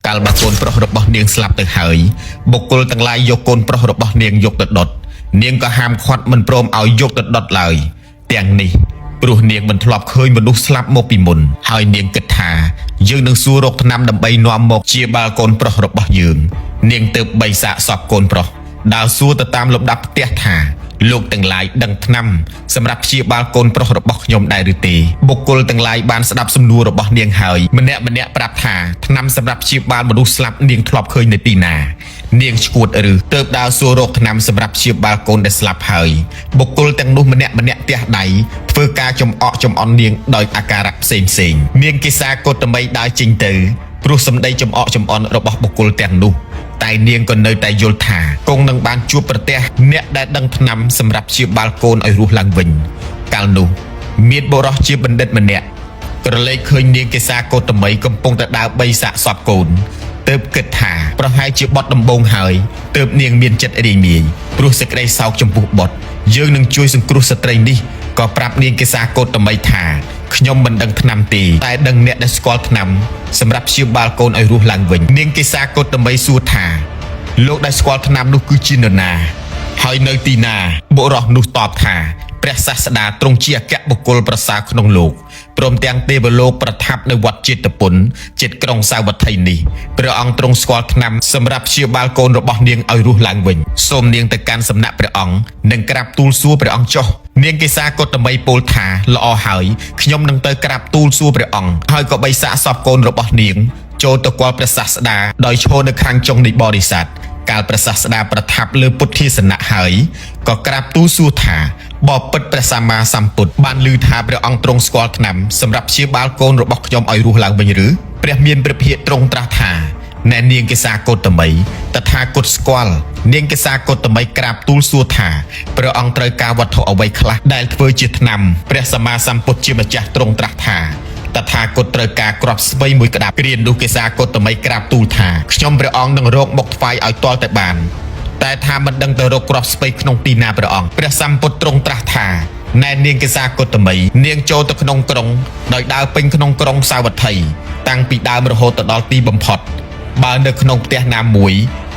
កាលបើកូនប្រុសរបស់នាងស្លាប់ទៅហើយបុគ្គលទាំងឡាយយកកូនប្រុសរបស់នាងយកទៅដុតនាងក៏ហាមឃាត់មិនព្រមឲ្យយកទៅដុតឡើយទាំងនេះព្រោះនាងមិនធ្លាប់ឃើញមនុស្សស្លាប់មកពីមុនហើយនាងគិតថាយើងនឹងសួររកថ្នាំដើម្បីនាំមកជាបាល់កូនប្រុសរបស់យើងនាងទៅបីសាកសពកូនប្រុសដើរសួរទៅតាមលំដាប់ផ្ទះថាលោកទាំងឡាយដឹងថ្នាំសម្រាប់ព្យាបាលកូនប្រុសរបស់ខ្ញុំដែរឬទេបុគ្គលទាំងឡាយបានស្ដាប់សំណួររបស់នាងហើយម្នាក់ប្រាប់ថាថ្នាំសម្រាប់ព្យាបាលមនុស្សស្លាប់នាងធ្លាប់ឃើញនៅទីណានាងឈួតឬទើបដើរសួររកថ្នាំសម្រាប់ព្យាបាលកូនដែលស្លាប់ហើយបុគ្គលទាំងនោះម្នាក់ទះដៃធ្វើការចំអកចំអន់នាងដោយអាការៈផ្សេងនាងគិសាកុតមីដើរចេញទៅព្រោះសម្ដីចំអកចំអន់របស់បុគ្គលទាំងនោះតែនាងក៏នៅតែយល់ថាគង់នឹងបានជួបប្រទះអ្នកដែលដឹងថ្នាំសម្រាប់ព្យាបាលកូនឲ្យរស់ឡើងវិញកាលនោះមានបុរសជាបណ្ឌិតម្នាក់ក្រឡេកឃើញនាងកេសាកុតមីកំពុងតែដើរបីសាកសពកូនទើបគិតថាប្រហែលជាបុតដំបងហើយទើបនាងមានចិត្តរីមាយព្រោះសេចក្តីសោកចំពោះបុតយើងនឹងជួយសង្គ្រោះស្ត្រីនេះក៏ប្រាប់នាងកេសាកុតមីថាខ្ញុំមិនដឹងថ្នាំទេតែដឹងអ្នកដែលស្គាល់ថ្នាំសម្រាប់ព្យាបាលកូនឲ្យរស់ឡើងវិញនាងកេសាកុតមីសួរថាលោកដែលស្គាល់ថ្នាំនោះគឺជានរណាហើយនៅទីណាបុរសនោះតបថាព្រះសាស្តាទ្រង់ជាអគ្គបុគ្គលប្រសើរក្នុងលោកព្រមទាំងទេវលោកប្រថាប់នៅវត្តចេតពុនជិតក្រុងសាវត្ថីនេះព្រះអង្គទ្រង់ស្គាល់ថ្នាំសម្រាប់ព្យាបាលកូនរបស់នាងឲ្យរស់ឡើងវិញសូមនាងទៅកាន់សំណាក់ព្រះអង្គនិងក្រាបទូលសួរព្រះអង្គចុះនាងកេសាកុតមីពោលថាល្អហើយខ្ញុំនឹងទៅក្រាបទូលសួរព្រះអង្គហើយក៏បីសាកសពកូនរបស់នាងចូលទៅគាល់ព្រះសាស្តាដោយឈរនៅខាងចុងនៃបរិស័ទកាលព្រះសាស្តាប្រថាប់លើពុទ្ធាសនៈហើយក៏ក្រាបទូលសួរថាបបិទ្ធព្រះសម្មាសម្ពុទ្ធបានឮថាព្រះអង្គទ្រង់ស្គាល់ថ្នាំសម្រាប់ព្យាបាលកូនរបស់ខ្ញុំឲ្យរស់ឡើងវិញឬព្រះមានព្រះភិក្ខទ្រង់ត្រាស់ថាណែនាងកេសាកុតមីតថាគតស្គាល់នាងកេសាកុតមីក្រាបទូលសួរថាព្រះអង្គត្រូវការវត្ថុអ្វីខ្លះដែលធ្វើជាថ្នាំព្រះសម្មាសម្ពុទ្ធជាម្ចាស់ទ្រង់ត្រាស់ថាតថាគតត្រូវការគ្រាប់ស្បៃមួយក្តាប់គ្រានោះកេសាកុតមីក្រាបទូលថាខ្ញុំព្រះអង្គនឹងរកមកថ្វាយឲ្យទាល់តែបានតែថាមិនដឹងទៅរកគ្រាប់ស្បៃក្នុងទីណាព្រះអង្គព្រះសម្ពុទ្ធទ្រង់ត្រាស់ថាណែនាងកេសាកុតមីនាងចូលទៅក្នុងក្រុងដោយដើរពេញក្នុងក្រុងសាវត្ថីតាំងពីដើមរហូតទៅដល់ទីបំផុតបើនៅក្នុងផ្ទះណាមួយ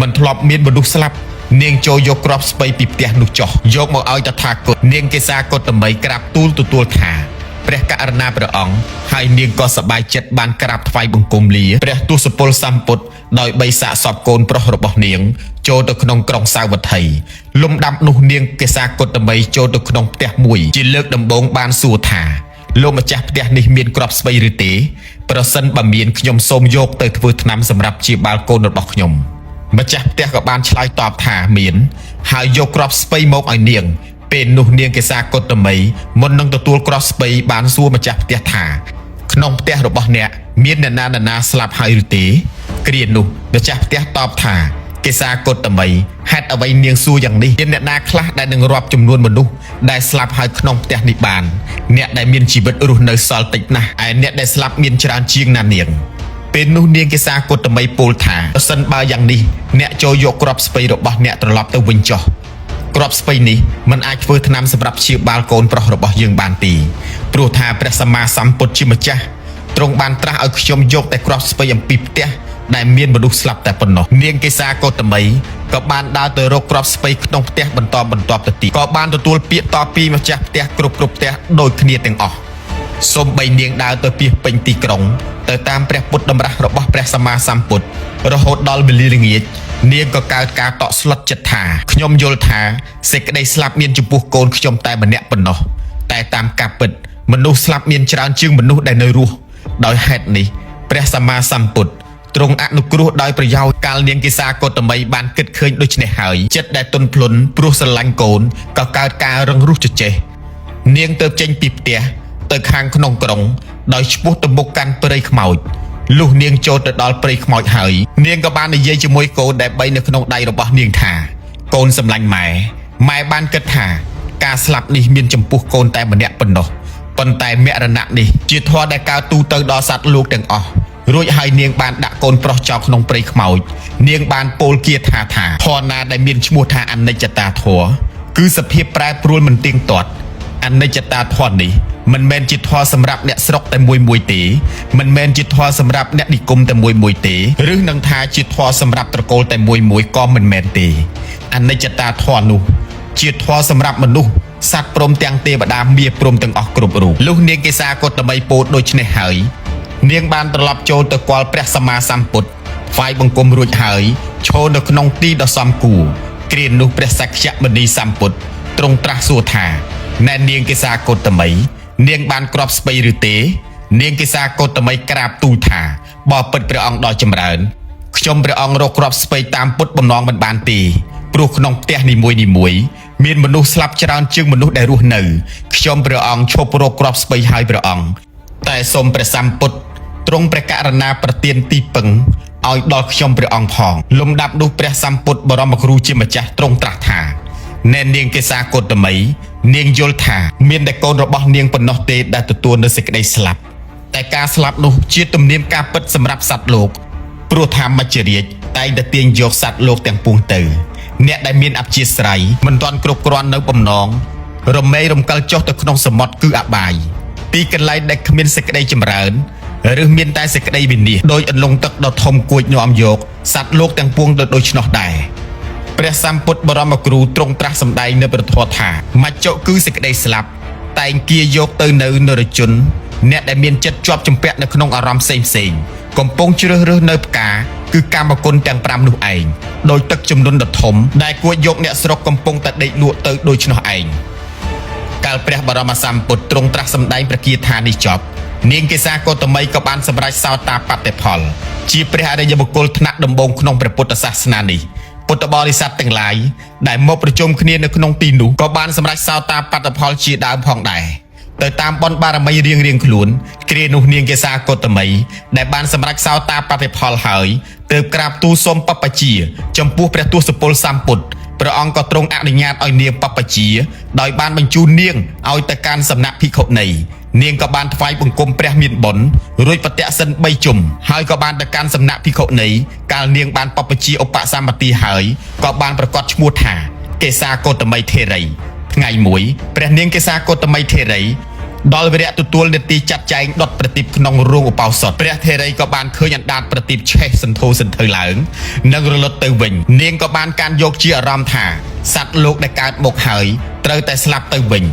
មិនធ្លាប់មានមនុស្សស្លាប់នាងចូលយកគ្រាប់ស្បៃពីផ្ទះនោះចុះយកមកឲ្យតថាគតនាងកេសាកុតមីក្រាបទូលទទួលថាព្រះករុណាព្រះអង្គហើយនាងក៏សប្បាយចិត្តបានក្រាបថ្វាយបង្គំលាព្រះទសពលសម្ពុទ្ធដោយបីសាកសពកូនប្រុសរបស់នាងចូលទៅក្នុងក្រុងសាវត្ថីលំដាប់នោះនាងកេសាកុតមីចូលទៅក្នុងផ្ទះមួយជាលើកដំបូងបានសួរថាលោកម្ចាស់ផ្ទះនេះមានគ្រាប់ស្បៃឬទេប្រសិនបើមានខ្ញុំសូមយកទៅធ្វើថ្នាំសម្រាប់ព្យាបាលកូនរបស់ខ្ញុំម្ចាស់ផ្ទះក៏បានឆ្លើយតបថាមានហើយយកគ្រាប់ស្បៃមកឲ្យនាងពេលនោះនាងកេសាកុតមីមុននឹងទទួលគ្រាប់ស្បៃបានសួរម្ចាស់ផ្ទះថាក្នុងផ្ទះរបស់អ្នកមានអ្នកណាស្លាប់ហើយឬទេគ្រានោះម្ចាស់ផ្ទះតបថាកេសាកុតមីហេតុអ្វីនាងសួរយ៉ាងនេះមានអ្នកណាខ្លះដែលនឹងរាប់ចំនួនមនុស្សដែលស្លាប់ហើយក្នុងផ្ទះនេះបានអ្នកដែលមានជីវិតរស់នៅសល់តិចណាស់ឯអ្នកដែលស្លាប់មានច្រើនជាងណានាងពេលនោះនាងកេសាកុតមីពោលថាប្រសិនបើយ៉ាងនេះអ្នកចូលយកគ្រាប់ស្បៃរបស់អ្នកត្រឡប់ទៅវិញចុះគ្រាប់ស្បៃនេះមិនអាចធ្វើថ្នាំសម្រាប់ព្យាបាលកូនប្រុសរបស់យើងបានទេព្រោះថាព្រះសម្មាសម្ពុទ្ធជាម្ចាស់ទ្រង់បានត្រាស់ឲ្យខ្ញុំយកតែគ្រាប់ស្បៃអំពីផ្ទះដែលមានមនុស្សស្លាប់តែប៉ុណ្ណោះនាងកេសាកុតមីក៏បានដើរទៅរកគ្រាប់ស្បៃក្នុងផ្ទះបន្ទាប់ទៅទៀតក៏បានទទួលពាក្យតបពីម្ចាស់ផ្ទះគ្រប់ផ្ទះដូចគ្នាទាំងអស់សូម្បីនាងដើរទៅពាសពេញទីក្រុងទៅតាមព្រះពុទ្ធតម្រាស់របស់ព្រះសម្មាសម្ពុទ្ធរហូតដល់វេលាល្ងាចនាងក៏កើតការតក់ស្លុតចិត្តថាខ្ញុំយល់ថាសេចក្តីស្លាប់មានចំពោះកូនខ្ញុំតែម្នាក់ប៉ុណ្ណោះតែតាមការពិតមនុស្សស្លាប់មានច្រើនជាងមនុស្សដែលនៅរស់ដោយហេតុនេះព្រះសម្មាសម្ពុទ្ធទ្រង់អនុគ្រោះដោយប្រយោជន៍កាលនាងកេសាកុតមីបានគិតឃើញដូច្នេះហើយចិត្តដែលទន់ភ្លន់ព្រោះស្រឡាញ់កូនក៏កើតការរឹងរូសជជែកនាងទៅចេញពីផ្ទះទៅខាងក្នុងក្រុងដោយឆ្ពោះទៅមុខកាន់ព្រៃខ្មោចលុះនាងចូលទៅដល់ព្រៃខ្មោចហើយនាងក៏បាននិយាយជាមួយកូនដែលបីនៅក្នុងដៃរបស់នាងថាកូនសម្លាញ់ម៉ែបានគិតថាការស្លាប់នេះមានចំពោះកូនតែម្នាក់ប៉ុណ្ណោះប៉ុន្តែមរណៈនេះជាធម៌ដែលកើតទូទៅដល់សត្វលោកទាំងអស់រួចហើយនាងបានដាក់កូនប្រុសចោលក្នុងព្រៃខ្មោចនាងបានពោលគាថាធម៌ណាដែលមានឈ្មោះថាអនិច្ចតាធម៌គឺសភាពប្រែប្រួលមិនទៀងទាត់អ និច្ចតាធម៌នេះមិនមែនជាធម៌សម្រាប់អ្នកស្រុកតែមួយទេមិនមែនជាធម៌សម្រាប់អ្នកនិគមតែមួយទេឬនឹងថាជាធម៌សម្រាប់ត្រកូលតែមួយក៏មិនមែនទេអនិច្ចតាធម៌នោះជាធម៌សម្រាប់មនុស្សសត្វព្រមទាំងទេវតាមាព្រមទាំងអស់គ្រប់រូបលុះនាងកេសាកុតមីពោលដូច្នេះហើយនាងបានត្រឡប់ចូលទៅគាល់ព្រះសម្មាសម្ពុទ្ធថ្វាយបង្គំរួចហើយឈរនៅក្នុងទីដ៏សមគួរគ្រានោះព្រះសក្យមុនីសម្ពុទ្ធទ្រង់ត្រាស់សួរថាណែនាងកេសាកុតមីនាងបានគ្រាប់ស្ពៃឬទេនាងកេសាកុតមីក្រាបទូលថាបើពិតព្រះអង្គដ៏ចម្រើនខ្ញុំព្រះអង្គរកគ្រាប់ស្ពៃតាមពុតបំណងមិនបានទេព្រោះក្នុងផ្ទះនីមួយមានមនុស្សស្លាប់ច្រើនជាងមនុស្សដែលរស់នៅខ្ញុំព្រះអង្គឈប់រកគ្រាប់ស្ពៃហើយព្រះអង្គតែសូមព្រះសម្ពុទ្ធទ្រង់ព្រះករុណាប្រទានទីពឹងឲ្យដល់ខ្ញុំព្រះអង្គផងលំដាប់នោះព្រះសម្ពុទ្ធបរមគ្រូជាម្ចាស់ទ្រង់ត្រាស់ថាណែនាងកេសាកុតមីនាងយល់ថាមានតែកូនរបស់នាងប៉ុណ្ណោះទេដែលទទួលនៅសេចក្តីស្លាប់តែការស្លាប់នោះជាទំនៀមការពិតសម្រាប់សត្វលោកព្រោះថាមច្ចរាជតែងតែទាញយកសត្វលោកទាំងពួងទៅអ្នកដែលមានអព្យាស្រ័យមិនទាន់គ្រប់គ្រាន់នៅបំណងរមែងរំកិលចុះទៅក្នុងសមុទ្រគឺអបាយទីកន្លែងដែលគ្មានសេចក្តីចម្រើនឬមានតែសេចក្តីវិនាសដោយអន្លង់ទឹកដ៏ធំគួចនាំយកសត្វលោកទាំងពួងទៅដូច្នោះដែរព្រះសម្ពុទ្ធបរមគ្រូទ្រង់ត្រាស់សម្ដែងនៅព្រះធម៌ថាមច្ចុគឺសេចក្តីស្លាប់តែងគៀយកទៅនៅនរជនអ្នកដែលមានចិត្តជាប់ជំពាក់នៅក្នុងអារម្មណ៍ផ្សេងកំពុងជ្រើសរើសនៅផ្កាគឺកម្មគុណទាំង5នោះឯងដោយទឹកចំនួនដ៏ធំដែលគួរយកអ្នកស្រុកកំពុងតែដេកលក់ទៅដូច្នោះឯងកាលព្រះបរមសម្ពុទ្ធទ្រង់ត្រាស់សម្ដែងព្រះគាថានេះចប់នាងកេសាកុតមីក៏បានសម្រេចសោតាបត្តផលជាព្រះអរិយបុគ្គលថ្នាក់ដំបូងក្នុងព្រះពុទ្ធសាសនានេះពុទ្ធបរិស័ទទាំងឡាយដែលមកប្រជុំគ្នានៅក្នុងទីនោះក៏បានសម្រេចសោតាបត្តផលជាដើមផងដែរទៅតាមបុណ្យបារមីរៀងខ្លួនគ្រានោះនាងកេសាកុតមីដែលបានសម្រេចសោតាបត្តផលហើយទើបក្រាបទូលសូមបព្វជិចំពោះព្រះទសពលសម្ពុទ្ធព្រះអង្គក៏ទ្រង់អនុញ្ញាតឲ្យនាងបព្វជិដោយបានបញ្ជូននាងឲ្យទៅកាន់សំណាក់ភិក្ខុនីនាងក៏បានថ្វាយបង្គំព្រះមានបុណ្យរួចបទសិន3ជុំហើយក៏បានទៅកាន់សំណាក់ភិក្ខុនីកាលនាងបានបព្វជិឧបសម្បទាហើយក៏បានប្រកាសឈ្មោះថាកេសាកុតមីថេរីថ្ងៃមួយព្រះនាងកេសាកុតមីថេរីដល់វរៈទទួលនាទីចាត់ចែងដុតប្រទីបក្នុងរោងឧបោសថព្រះថេរីក៏បានឃើញអណ្ដាតប្រទីបឆេះសន្ធោសន្ធើឡើងនិងរលត់ទៅវិញនាងក៏បានកាន់យកជាអារម្មណ៍ថាសត្វលោកដែលកើតមកហើយត្រូវតែស្លាប់ទៅវិញ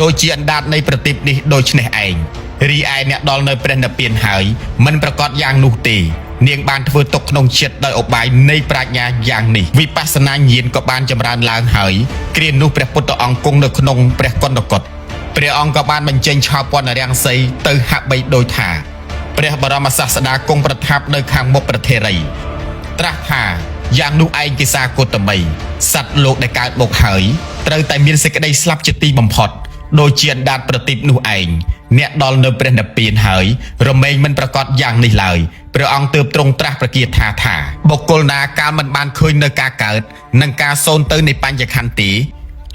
ដូចជាអណ្ដាតនៃប្រទីបនេះដូចនេះឯងរីឯអ្នកដល់នៅព្រះនិព្វានហើយមិនប្រកាសយ៉ាងនោះទេនាងបានធ្វើទុកក្នុងចិត្តដោយឧបាយនៃប្រាជ្ញាយ៉ាងនេះវិបស្សនាញាណក៏បានចម្រើនឡើងហើយគ្រានោះព្រះពុទ្ធអង្គគង់នៅក្នុងព្រះកណ្ដកុដព្រះអង្គក៏បានបញ្ចេញឆោពន្ធរាំងសីទៅហាក់បីដូចថាព្រះបរមសាស្តាគង់ប្រថាប់នៅខាងមុខព្រះថេរីត្រាស់ថាយ៉ាងនោះឯងកេសាកុតមីសត្វលោកដែលកើតមកហើយត្រូវតែមានសេចក្តីស្លាប់ជាទីបំផុតដូចជាអណ្ដាតប្រទីបនោះឯងអ្នកដល់នៅព្រះនិព្វានហើយរមែងមិនប្រកាសយ៉ាងនេះឡើយព្រះអង្គទើបទ្រង់ត្រាស់ប្រគាថាបុគ្គលណាកាលមិនបានឃើញនៅការកើតនិងការសូន្យទៅនៃបញ្ញខន្ទី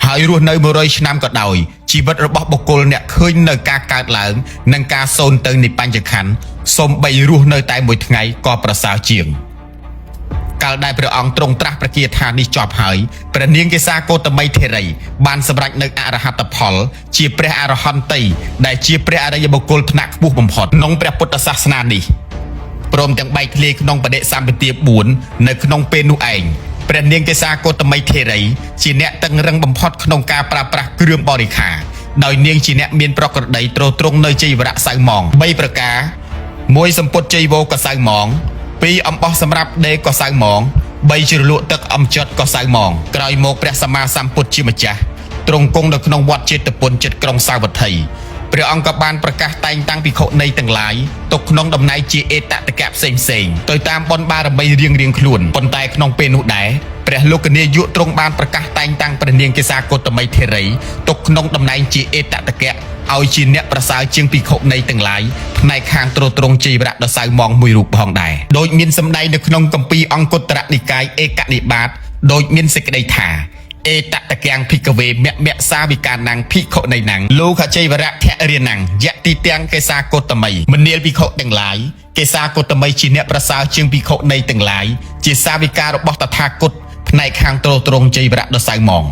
ហើយរស់នៅ100ឆ្នាំក៏ដោយជីវិតរបស់បុគ្គលអ្នកឃើញនៅការកើតឡើងនិងការសូន្យទៅនៃបញ្ញខន្ទីសូម្បីរស់នៅតែមួយថ្ងៃក៏ប្រសើរជាងកាលដែលព្រះអង្គទ្រង់ត្រាស់ប្រគាថានេះចប់ហើយព្រះនាងកេសាកុតមីថេរីបានសម្រេចនៅអរហត្តផលជាព្រះអរហន្តីដែលជាព្រះអរិយបុគ្គលថ្នាក់ខ្ពស់បំផុតក្នុងព្រះពុទ្ធសាសនានេះព្រមទាំងបែកធ្លាយក្នុងបដិសម្បទា4នៅក្នុងពេលនោះឯងព្រះនាងកេសាកុតមីថេរីជាអ្នកតឹងរឹងបំផុតក្នុងការប្រើប្រាស់គ្រឿងបរិក្ខារដោយនាងជាអ្នកមានប្រក្រតីទ្រទ្រង់នៅចីវរៈសៅម៉ង3ប្រការ1សម្ពុតចីវរក៏សៅម៉ង2អំបោះសម្រាប់ដេកក៏សៅម៉ង3ជ្រលក់ទឹកអំចត់ក៏សៅម៉ងក្រោយមកព្រះសម្មាសម្ពុទ្ធជាម្ចាស់ទ្រង់គង់នៅក្នុងវត្តចេតពុនចិត្តក្រុងសាវត្ថីព្រះអង្គក៏បានប្រកាសតែងតាំងភិក្ខុនីទាំងឡាយទុកក្នុងតំណែងជាអេតតកៈផ្សេងទៅតាមបុណ្យបារមីរៀងខ្លួនប៉ុន្តែក្នុងពេលនោះដែរព្រះលោកនាយកទ្រង់បានប្រកាសតែងតាំងព្រះនាងកេសាកុតមីថេរីទុកក្នុងតំណែងជាអេតតកៈឲ្យជាអ្នកប្រសើរជាងភិក្ខុនីទាំងឡាយផ្នែកខាងទ្រទ្រង់ចីវរៈដ៏សៅម៉ងមួយរូបផងដែរដោយមានសម្ដែងនៅក្នុងគម្ពីរអង្គត្តរនិកាយឯកនិបាតដោយមានសេចក្តីថាអេតតកាំងភិក្ខវេមៈសាវិកានាំងភិក្ខុនីនាំងលោកចីវរៈធរិនាំងយៈទីទាំងកេសាកុតមីមនាលភិក្ខុទាំងឡាយកេសាកុតមីជាអ្នកប្រសើរជាងភិក្ខុនីទាំងឡាយជាសាវិការបស់តថាគតផ្នែកខាងទ្រទ្រង់ចីវរៈដ៏សៅម៉ង